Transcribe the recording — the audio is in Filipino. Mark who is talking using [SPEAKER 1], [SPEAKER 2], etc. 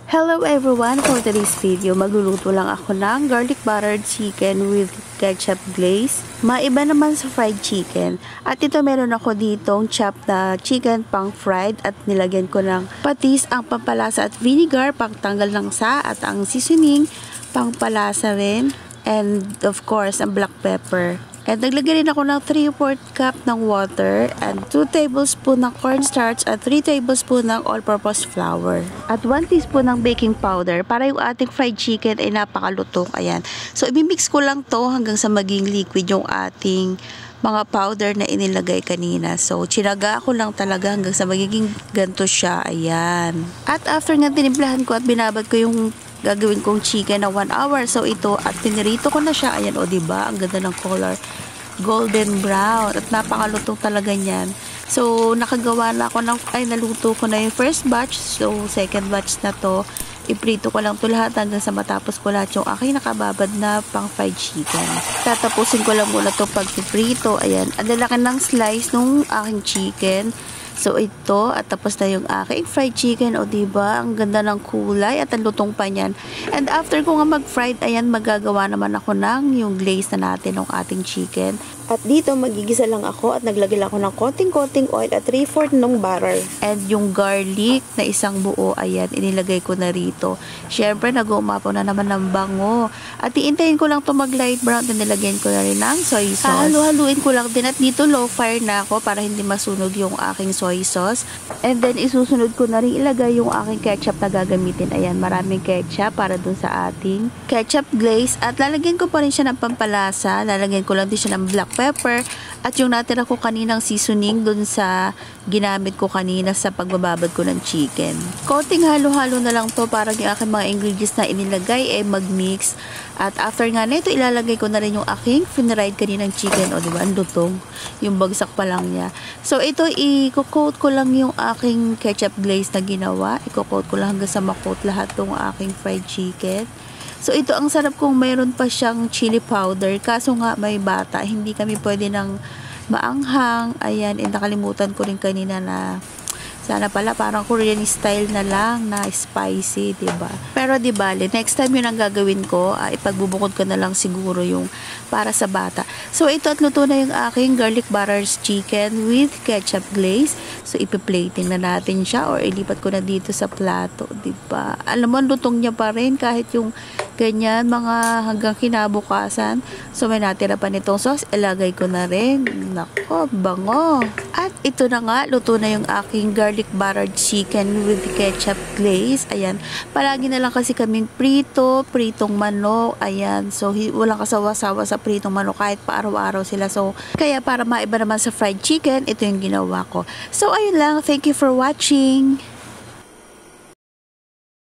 [SPEAKER 1] Hello everyone! For today's video, magluluto lang ako ng garlic buttered chicken with ketchup glaze. Maiba naman sa fried chicken. At ito meron ako ditong chopped na chicken pang fried at nilagyan ko ng patis, ang pampalasa at vinegar, pangtanggal ng sa at ang seasoning, pangpalasa rin. And of course, ang black pepper. And naglagay rin ako ng 3/4 cup ng water and 2 tablespoon ng cornstarch at 3 tablespoon ng all-purpose flour. At 1 teaspoon ng baking powder para yung ating fried chicken ay napakalutong. Ayan. So, imimix ko lang to hanggang sa maging liquid yung ating mga powder na inilagay kanina. So, chinaga ko lang talaga hanggang sa magiging ganito siya. Ayan. At after nga tinimplahan ko at binabad ko yung gagawin kong chicken na 1 hour. So, ito at pinirito ko na siya. Ayan, o diba? Ang ganda ng color. Golden brown. At napakalutong talaga niyan. So, nakagawa na ako naluto ko na yung first batch. So, second batch na to. Iprito ko lang to lahat hanggang sa matapos ko lahat yung aking nakababad na pang fried chicken. Tatapusin ko lang muna to pagpiprito. Ayan. Ang lalaki ng slice nung aking chicken. So, ito, at tapos na yung aking fried chicken. O, diba? Ang ganda ng kulay at ang lutong pa niyan. And after ko nga mag-fried, ayan, magagawa naman ako ng yung glaze na natin ng ating chicken. At dito, magigisa lang ako at naglagay lang ako ng konting-konting oil at 3/4 ng butter. And yung garlic na isang buo, ayan, inilagay ko na rito. Siyempre, nag-umapaw na naman ng bango. At iintayin ko lang to mag-light brown at nilagyan ko na rin ng soy sauce. Halu-haluin ko lang din at dito low fire na ako para hindi masunog yung aking soy sauce. And then, isusunod ko na rin ilagay yung aking ketchup na gagamitin. Ayan, maraming ketchup para dun sa ating ketchup glaze. At lalagyan ko pa rin siya ng pampalasa. Lalagyan ko lang din siya ng black pepper at yung natira ko kaninang seasoning dun sa ginamit ko kanina sa pagbababad ko ng chicken. Konting halo-halo na lang to para yung aking mga ingredients na inilagay mag-mix. At after nga nito, ilalagay ko na rin yung aking finried kaninang chicken. O diba, ang lutong. Yung bagsak pa lang niya. So ito, i-coat ko lang yung aking ketchup glaze na ginawa. I-coat ko lang hanggang sa makoat lahat ng aking fried chicken. So, ito ang sarap kung mayroon pa siyang chili powder. Kaso nga, may bata. Hindi kami pwede ng maanghang. Ayan, nakalimutan ko rin kanina na sana pala parang Korean style na lang na spicy, diba? Pero di bale, next time yun ang gagawin ko, ipagbubukod ko na lang siguro yung para sa bata. So ito at luto na yung aking garlic butters chicken with ketchup glaze. So ipi-plating na natin siya or ilipat ko na dito sa plato, diba? Alam mo, lutong niya pa rin kahit yung ganyan, mga hanggang kinabukasan. So may natira pa nitong sauce, ilagay ko na rin. Nako, bango! At ito na nga, luto na yung aking garlic buttered chicken with ketchup glaze. Ayan, palagi na lang kasi kaming pritong manok. Ayan, so walang kasawa-sawa sa pritong manok kahit pa araw-araw sila. So, kaya para maiba naman sa fried chicken, ito yung ginawa ko. So, ayun lang. Thank you for watching.